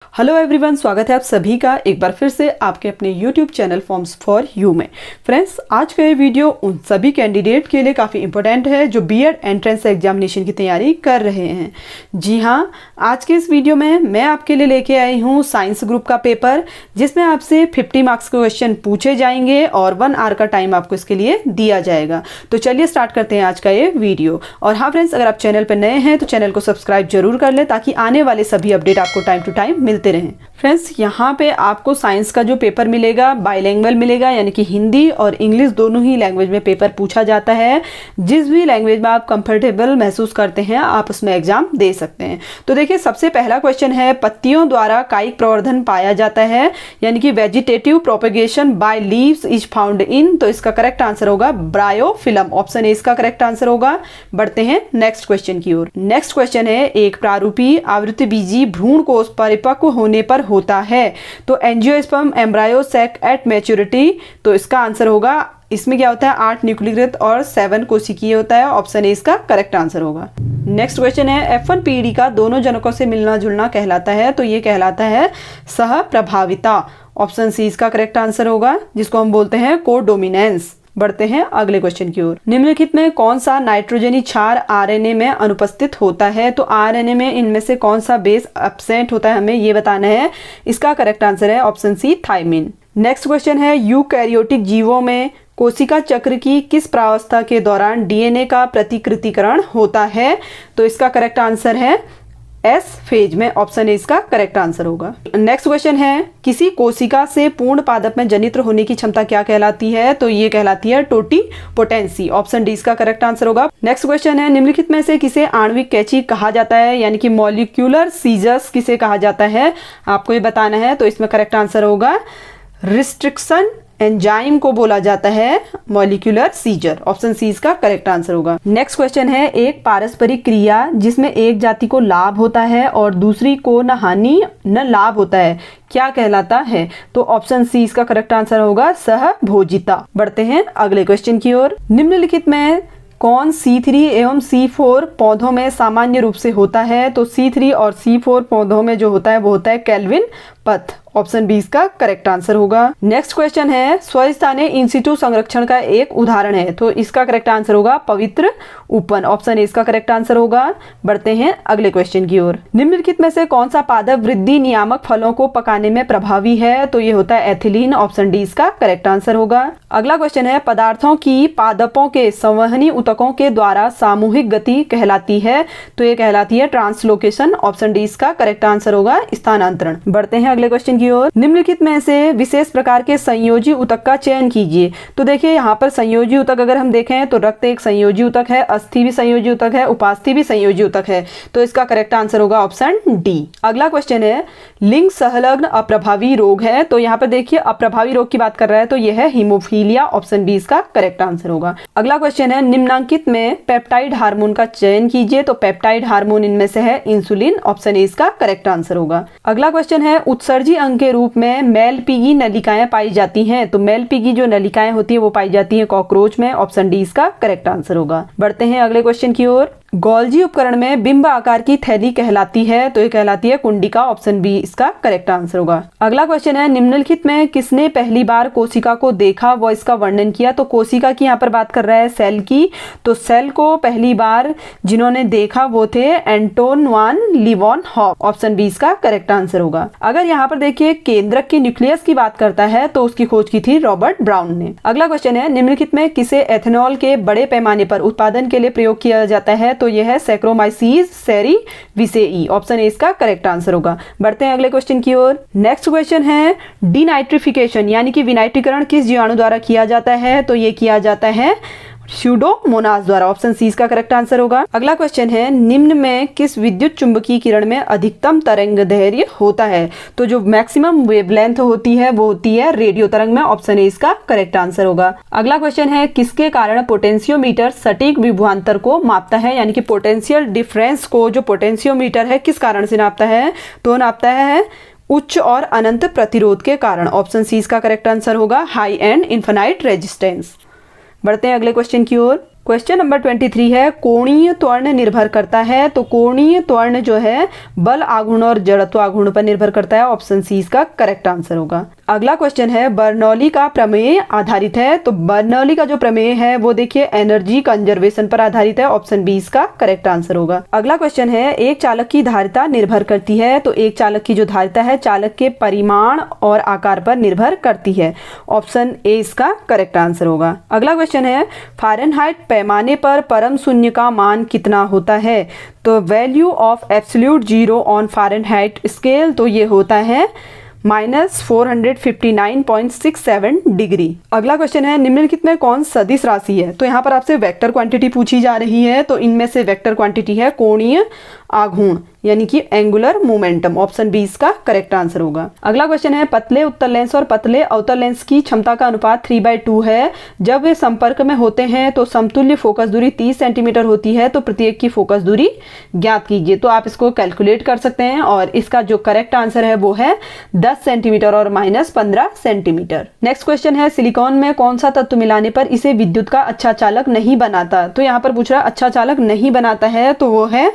Hello everyone, स्वागत है आप सभी का एक बार फिर से आपके अपने YouTube channel forms for you में। फ्रेंड्स, आज का ये वीडियो उन सभी कैंडिडेट के लिए काफ़ी इंपॉर्टेंट है जो बीएड एंट्रेंस एग्जामिनेशन की तैयारी कर रहे हैं। जी हाँ, आज के इस वीडियो में मैं आपके लिए लेके आई हूँ साइंस ग्रुप का पेपर, जिसमें आपसे 50 मार्क्स के क्वेश्चन पूछे जाएंगे और 1 आवर का टाइम आपको इसके लिए दिया जाएगा। तो चलिए स्टार्ट करते हैं आज का ये वीडियो। और हाँ फ्रेंड्स, अगर आप चैनल पर नए हैं तो चैनल को सब्सक्राइब जरूर कर लें ताकि आने वाले सभी अपडेट आपको टाइम टू टाइम मिलते रहें। फ्रेंड्स, यहाँ पे आपको साइंस का जो पेपर मिलेगा बाइलैंग्वेज मिलेगा, यानी कि हिंदी और इंग्लिश दोनों ही लैंग्वेज में पेपर पूछा जाता है। जिस भी लैंग्वेज में आप कंफर्टेबल महसूस करते हैं आप उसमें एग्जाम दे सकते हैं। तो देखिए, सबसे पहला क्वेश्चन है, पत्तियों द्वारा कायिक प्रवर्धन पाया जाता है, यानी कि vegetative propagation by leaves is found in. तो इसका करेक्ट आंसर होगा ब्रायोफिलम, ऑप्शन ए इसका करेक्ट आंसर होगा। बढ़ते हैं नेक्स्ट क्वेश्चन की ओर। नेक्स्ट क्वेश्चन है, एक प्रारूपी आवृतबीजी भ्रूण कोष परिपक्व होने पर होता है। तो angiosperm embryo sac at maturity. तो इसका आंसर होगा, इसमें क्या होता है, 8 न्यूक्लियकृत और 7 कोशिकीय होता है। ऑप्शन ए इसका करेक्ट आंसर होगा। नेक्स्ट क्वेश्चन है, F1PD का दोनों जनकों से मिलना जुलना कहलाता है। तो ये कहलाता है सह प्रभाविता। ऑप्शन सी इसका करेक्ट आंसर होगा, जिसको हम बोलते हैं कोडोमिनेंस। बढ़ते हैं अगले क्वेश्चन की ओर। निम्नलिखित में कौन सा नाइट्रोजनी क्षार आरएनए में अनुपस्थित होता है। तो आरएनए में इनमें से कौन सा बेस एब्सेंट होता है, हमें ये बताना है। इसका करेक्ट आंसर है option C thiamine. Next question है, यूकैरियोटिक जीवों में कोशिका चक्र की किस प्रावस्था के दौरान डीएनए का प्रतिकृतिकरण होता है। तो इसका करेक्ट आंसर है एस फेज में। ऑप्शन ए इसका करेक्ट आंसर होगा। नेक्स्ट क्वेश्चन है, किसी कोशिका से पूर्ण पादप में जनित्र होने की क्षमता क्या कहलाती है। तो ये कहलाती है टोटिपोटेंसी। ऑप्शन डी इसका करेक्ट आंसर होगा। नेक्स्ट क्वेश्चन है, निम्नलिखित में से किसे आणविक कैंची कहा जाता है, यानी कि मॉलिक्यूलर सीजर्स किसे कहा जाता है, आपको ये बताना है। तो इसमें करेक्ट आंसर होगा रिस्ट्रिक्शन एंजाइम को बोला जाता है मॉलिक्यूलर सीजर। ऑप्शन सी इसका करेक्ट आंसर होगा। नेक्स्ट क्वेश्चन है, एक पारस्परिक क्रिया जिसमें एक जाति को लाभ होता है और दूसरी को न हानि न लाभ होता है, क्या कहलाता है। तो ऑप्शन सी इसका करेक्ट आंसर होगा सहभोजिता। बढ़ते हैं अगले क्वेश्चन की ओर। निम्नलिखित में कौन C3 एवं C4 पौधों में सामान्य रूप से होता है। तो C3 और C4 पौधों में जो होता है वो होता है केल्विन पथ। ऑप्शन बी इसका करेक्ट आंसर होगा। नेक्स्ट क्वेश्चन है, स्वस्थानीय इन सिटू संरक्षण का एक उदाहरण है। तो इसका करेक्ट आंसर होगा पवित्र उपवन। ऑप्शन ए इसका करेक्ट आंसर होगा। बढ़ते हैं अगले क्वेश्चन की ओर। निम्नलिखित में से कौन सा पादप वृद्धि नियामक फलों को पकाने में प्रभावी है। तो ये होता है एथिलीन। ऑप्शन डी इसका करेक्ट आंसर होगा। अगला क्वेश्चन है, पदार्थों की पादपों के संवहनी ऊतकों के द्वारा सामूहिक गति कहलाती है। तो ये कहलाती है ट्रांसलोकेशन। ऑप्शन डी इसका करेक्ट आंसर होगा स्थानांतरण। बढ़ते हैं अगले क्वेश्चन की ओर। निम्नलिखित में से विशेष प्रकार के संयोजी ऊतक का चयन कीजिए। तो देखिए, यहाँ पर संयोजी ऊतक अगर हम देखें तो रक्त एक संयोजी ऊतक है, अस्थि भी संयोजी ऊतक है, उपास्थि भी संयोजी ऊतक है। तो इसका करेक्ट आंसर होगा ऑप्शन डी। अगला क्वेश्चन है, लिंग संलग्न अप्रभावी रोग है। तो यहाँ पर देखिए, अप्रभावी रोग की बात कर रहा है तो यह है हीमोफीलिया। ऑप्शन बी इसका करेक्ट आंसर होगा। अगला क्वेश्चन है, निम्नांकित में पेप्टाइड हार्मोन का चयन कीजिए। तो पेप्टाइड हार्मोन इनमें से है इंसुलिन। ऑप्शन ए इसका करेक्ट आंसर होगा। अगला क्वेश्चन है, उत्सर्जी अंग के रूप में मेलपीगी नलिकाएं पाई जाती हैं। तो मेलपीगी जो नलिकाएं होती है वो पाई जाती हैं कॉकरोच में। ऑप्शन डी इसका करेक्ट आंसर होगा। बढ़ते हैं अगले क्वेश्चन की ओर। गोल्जी उपकरण में बिंब आकार की थैली कहलाती है। तो ये कहलाती है कुंडिका। ऑप्शन बी इसका करेक्ट आंसर होगा। अगला क्वेश्चन है, निम्नलिखित में किसने पहली बार कोशिका को देखा व इसका वर्णन किया। तो कोशिका की यहाँ पर बात कर रहा है सेल की। तो सेल को पहली बार जिन्होंने देखा वो थे एंटोन वान लीवनहॉफ। ऑप्शन बी इसका करेक्ट आंसर होगा। अगर यहाँ पर देखिए केंद्रक के न्यूक्लियस की बात करता है तो उसकी खोज की थी रॉबर्ट ब्राउन ने। अगला क्वेश्चन है, निम्नलिखित में किसे एथेनॉल के बड़े पैमाने पर उत्पादन के लिए प्रयोग किया जाता है। तो यह है सैक्रोमाइसीस सेरीविसेई। ऑप्शन ए इसका करेक्ट आंसर होगा। बढ़ते हैं अगले क्वेश्चन की ओर। नेक्स्ट क्वेश्चन है, डिनाइट्रिफिकेशन यानी कि विनाइट्रीकरण किस जीवाणु द्वारा किया जाता है। तो ये किया जाता है स्यूडोमोनास द्वारा। ऑप्शन सी इसका करेक्ट आंसर होगा। अगला क्वेश्चन है, निम्न में किस विद्युत चुंबकीय किरण में अधिकतम तरंग दैर्घ्य होता है। तो जो मैक्सिमम वेवलेंथ होती है वो होती है रेडियो तरंग में। ऑप्शन ए इसका करेक्ट आंसर होगा। अगला क्वेश्चन है, किसके कारण पोटेंशियोमीटर सटीक विभवांतर को मापता है, यानी कि पोटेंशियल डिफरेंस को जो पोटेंशियोमीटर है किस कारण से नापता है। तो नापता है उच्च और अनंत प्रतिरोध के कारण। ऑप्शन सी इसका करेक्ट आंसर होगा हाई एंड इन्फिनाइट रेजिस्टेंस। बढ़ते हैं अगले क्वेश्चन की ओर। क्वेश्चन नंबर 23 है, कोणीय त्वरण निर्भर करता है। तो कोणीय त्वरण जो है बल आघूर्ण और जड़त्व आघूर्ण पर निर्भर करता है। ऑप्शन सी इसका करेक्ट आंसर होगा। अगला क्वेश्चन है, बर्नौली का प्रमेय आधारित है। तो बर्नौली का जो प्रमेय है वो देखिए एनर्जी कंजर्वेशन पर आधारित है। ऑप्शन बी इसका करेक्ट आंसर होगा। अगला क्वेश्चन है, एक चालक की धारिता निर्भर करती है। तो एक चालक की जो धारिता है चालक के परिमाण और आकार पर निर्भर करती है। ऑप्शन ए इसका करेक्ट आंसर होगा। अगला क्वेश्चन है, फ़ारेनहाइट पैमाने पर परम शून्य का मान कितना होता है। तो value of absolute zero on Fahrenheit scale, तो ये होता है -459.67 डिग्री। अगला क्वेश्चन है, निम्नलिखित में कौन सदिश राशि है। तो यहाँ पर आपसे वेक्टर क्वांटिटी पूछी जा रही है। तो इनमें से वेक्टर क्वांटिटी है कोणीय आघूर्ण यानी कि एंगुलर मोमेंटम। ऑप्शन बी इसका करेक्ट आंसर होगा। अगला क्वेश्चन है, पतले उत्तल लेंस और पतले अवतल लेंस की क्षमता का अनुपात 3/2 है। जब वे संपर्क में होते हैं तो समतुल्य फोकस दूरी 30 सेंटीमीटर होती है। तो प्रत्येक की फोकस दूरी ज्ञात कीजिए। तो आप इसको कैलकुलेट कर सकते हैं और इसका जो करेक्ट आंसर है वो है 10 सेंटीमीटर और -15 सेंटीमीटर। नेक्स्ट क्वेश्चन है, सिलिकॉन में कौन सा तत्व मिलाने पर इसे विद्युत का अच्छा चालक नहीं बनाता। तो यहाँ पर पूछ रहा अच्छा चालक नहीं बनाता है तो वो है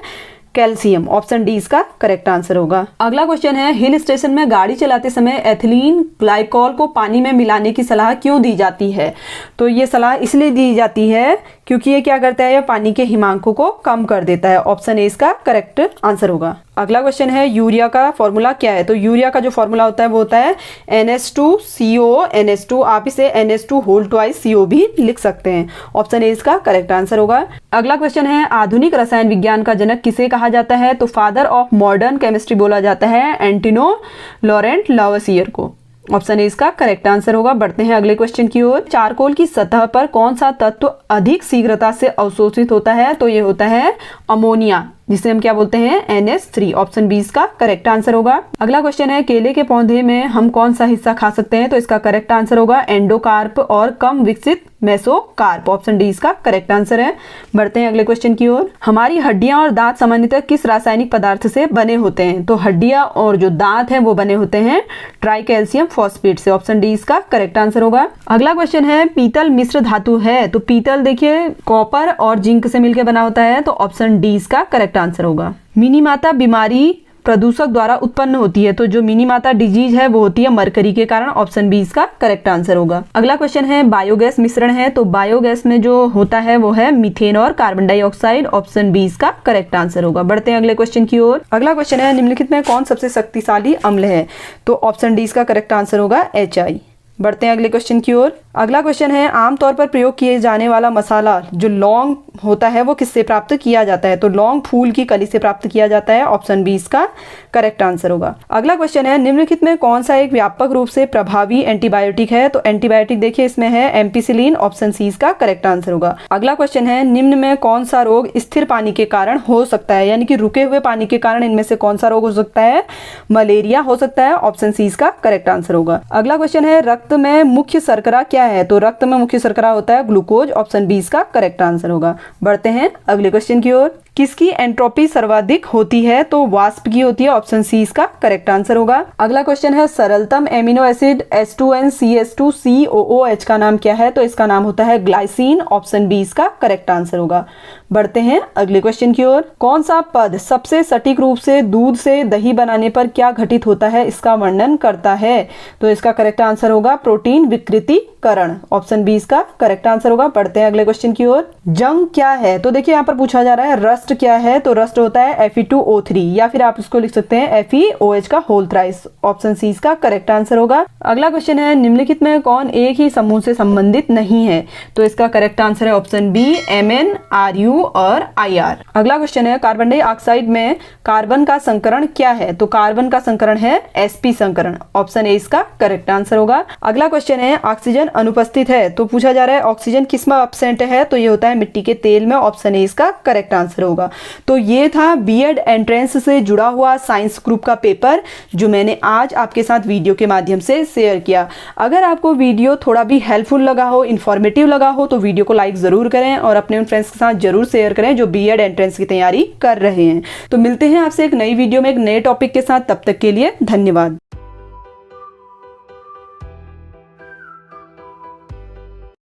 कैल्शियम। ऑप्शन डी इसका करेक्ट आंसर होगा। अगला क्वेश्चन है, हिल स्टेशन में गाड़ी चलाते समय एथिलीन ग्लाइकॉल को पानी में मिलाने की सलाह क्यों दी जाती है। तो ये सलाह इसलिए दी जाती है क्योंकि ये क्या करता है, ये पानी के हिमांकों को कम कर देता है। ऑप्शन ए इसका करेक्ट आंसर होगा। अगला क्वेश्चन है, यूरिया का फॉर्मूला क्या है। तो यूरिया का जो फॉर्मूला होता है वो होता है NH2CO NH2। आप इसे NH2CO भी लिख सकते हैं। ऑप्शन ए इसका करेक्ट आंसर होगा। अगला क्वेश्चन है, आधुनिक रसायन विज्ञान का जनक किसे कहा जाता है। तो फादर ऑफ मॉडर्न केमिस्ट्री बोला जाता है एंटिनो लॉरेंट लावसियर को। ऑप्शन ए इसका करेक्ट आंसर होगा। बढ़ते हैं अगले क्वेश्चन की ओर। चारकोल की सतह पर कौन सा तत्व अधिक शीघ्रता से अवशोषित होता है। तो ये होता है अमोनिया, जिसे हम क्या बोलते हैं NH3। ऑप्शन बी इसका करेक्ट आंसर होगा। अगला क्वेश्चन है, केले के पौधे में हम कौन सा हिस्सा खा सकते हैं। तो इसका करेक्ट आंसर होगा एंडोकार्प और कम विकसित मेसोकार्प। ऑप्शन डी इसका करेक्ट आंसर है। बढ़ते हैं अगले क्वेश्चन की ओर। हमारी हड्डियां और दांत सामान्यतः किस रासायनिक पदार्थ से बने होते हैं। तो हड्डियां और जो दांत हैं वो बने होते हैं ट्राइकैल्शियम फॉस्फेट से। ऑप्शन डी इसका करेक्ट आंसर होगा। अगला क्वेश्चन है, पीतल मिश्र धातु है। तो पीतल देखिए कॉपर और जिंक से मिलकर बना होता है। तो ऑप्शन डी इसका करेक्ट आंसर होगा। मिनीमाता बीमारी प्रदूषक द्वारा उत्पन्न होती है। तो जो मिनीमाता डिजीज है वो होती है मरकरी के कारण। ऑप्शन बी इसका करेक्ट आंसर होगा। अगला क्वेश्चन है, बायोगैस मिश्रण है। तो बायोगैस में जो होता है वो है मीथेन और कार्बन डाइऑक्साइड। ऑप्शन बी इसका करेक्ट आंसर होगा। बढ़ते हैं अगले क्वेश्चन की ओर। अगला क्वेश्चन है, निम्नलिखित में कौन सबसे शक्तिशाली अम्ल है। तो ऑप्शन डी इसका करेक्ट आंसर होगा HI। बढ़ते हैं अगले क्वेश्चन की ओर। अगला क्वेश्चन है, आमतौर पर प्रयोग किए जाने वाला मसाला जो लौंग होता है वो किससे प्राप्त किया जाता है। तो लौंग फूल की कली से प्राप्त किया जाता है। ऑप्शन बी इसका करेक्ट आंसर होगा। अगला क्वेश्चन है, निम्नलिखित में कौन सा एक व्यापक रूप से प्रभावी एंटीबायोटिक है। तो एंटीबायोटिक देखिए इसमें है एम्पिसिलिन। ऑप्शन सी इसका करेक्ट आंसर होगा। अगला क्वेश्चन है, निम्न में कौन सा रोग स्थिर पानी के कारण हो सकता है, यानी कि रुके हुए पानी के कारण इनमें से कौन सा रोग हो सकता है। मलेरिया हो सकता है। ऑप्शन सी इसका करेक्ट आंसर होगा। अगला क्वेश्चन है, रक्त में मुख्य शर्करा क्या है। तो रक्त में मुख्य शर्करा होता है ग्लूकोज। ऑप्शन बी इसका करेक्ट आंसर होगा। बढ़ते हैं अगले क्वेश्चन की ओर। किसकी एंट्रोपी सर्वाधिक होती है। तो वाष्प की होती है। ऑप्शन सी इसका करेक्ट आंसर होगा। अगला क्वेश्चन है, सरलतम एमिनो एसिड H2NCH2COOH का नाम क्या है। तो इसका नाम होता है ग्लाइसिन। ऑप्शन बी इसका करेक्ट आंसर होगा। बढ़ते हैं अगले क्वेश्चन की ओर। कौन सा पद सबसे सटीक रूप से दूध से दही बनाने पर क्या घटित होता है इसका वर्णन करता है। तो इसका करेक्ट आंसर होगा प्रोटीन विकृतीकरण। ऑप्शन बी इसका करेक्ट आंसर होगा। बढ़ते हैं अगले क्वेश्चन की ओर। जंग क्या है। तो देखिए यहाँ पर पूछा जा रहा है रस्ट क्या है। तो रस्ट होता है Fe2O3 या फिर आप इसको लिख सकते हैं FeOH का होल थ्राइस। ऑप्शन सी इसका करेक्ट आंसर होगा। अगला क्वेश्चन है, निम्नलिखित में कौन एक ही समूह से संबंधित नहीं है। तो इसका करेक्ट आंसर है ऑप्शन बी Mn Ru और Ir। अगला क्वेश्चन है, कार्बन डाइऑक्साइड में कार्बन का संकरण क्या है। तो कार्बन का संकरण है sp संकरण। ऑप्शन ए इसका करेक्ट आंसर होगा। अगला क्वेश्चन है, ऑक्सीजन अनुपस्थित है। तो पूछा जा रहा है ऑक्सीजन किस में एब्सेंट है। तो ये होता है मिट्टी के तेल में। ऑप्शन ए इसका करेक्ट आंसर होगा। तो ये था बीएड एंट्रेंस से जुड़ा हुआ साइंस ग्रुप का पेपर जो मैंने आज आपके साथ वीडियो के माध्यम से शेयर किया। अगर आपको वीडियो थोड़ा भी हेल्पफुल लगा हो, इन्फॉर्मेटिव लगा हो तो वीडियो को लाइक जरूर करें और अपने उन फ्रेंड्स के साथ जरूर शेयर करें जो बीएड एंट्रेंस की तैयारी कर रहे हैं। तो मिलते हैं आपसे एक नई वीडियो में एक नए टॉपिक के साथ। तब तक के लिए धन्यवाद।